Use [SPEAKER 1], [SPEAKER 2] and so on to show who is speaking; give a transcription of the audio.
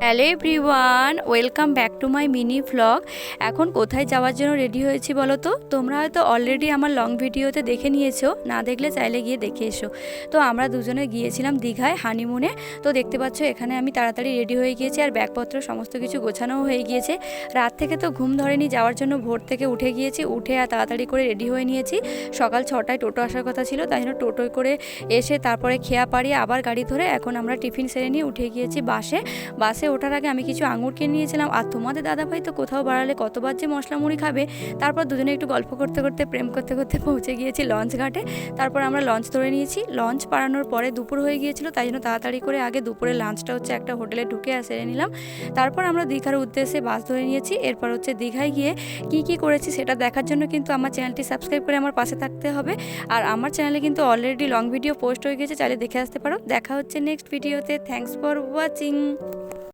[SPEAKER 1] Hello everyone, welcome back to my mini vlog. এখন কোথায় যাওয়ার জন্য রেডি হয়েছি বলো তো? তোমরা হয়তো অলরেডি আমার লং ভিডিওতে দেখে নিয়েছো, না দেখলে চাইলে গিয়ে দেখে এসো। তো আমরা দুজনে গিয়েছিলাম দীঘায় হানিমুনে। তো দেখতে পাচ্ছ এখানে আমি তাড়াতাড়ি রেডি হয়ে গিয়েছি, আর ব্যাগপত্র সমস্ত কিছু গোছানোও হয়ে গিয়েছে। রাত থেকে তো ঘুম ধরেনি, যাওয়ার জন্য ভোর থেকে উঠে গিয়েছি, উঠে আর তাড়াতাড়ি করে রেডি হয়ে নিয়েছি। সকাল 6টায় টোটো আসার কথা ছিল, তাই জন্য টোটোয় করে এসে তারপরে খেয়া পাড়িয়ে আবার গাড়ি ধরে এখন আমরা টিফিন সেরে নিয়ে উঠে গিয়েছি বাসে ওঠার আগে আমি কিছু আঙুর কিনে নিয়েছিলাম। আর তোমাদের দাদাভাই তো কোথাও বাড়ালে কতবার যে মশলা মুড়ি খাবে। তারপর দুজনে একটু গল্প করতে করতে প্রেম করতে করতে পৌঁছে গিয়েছি লঞ্চ ঘাটে। তারপর আমরা লঞ্চ ধরে নিয়েছি। লঞ্চ পাড়ানোর পরে দুপুর হয়ে গিয়েছিল, তাই জন্য তাড়াতাড়ি করে আগে দুপুরে লাঞ্চটা একটা হোটেলে ঢুকে সেরে নিলাম। তারপর আমরা দীঘার উদ্দেশ্যে বাস ধরে নিয়েছি। এরপর দীঘায় গিয়ে কি করেছি সেটা দেখার জন্য কিন্তু আমার চ্যানেলটি সাবস্ক্রাইব করে আমার পাশে থাকতে হবে। আর আমার চ্যানেলে কিন্তু অলরেডি লং ভিডিও পোস্ট হয়ে গেছে, চাইলে দেখে আসতে পারো। দেখা হচ্ছে নেক্সট ভিডিওতে। Thanks for watching.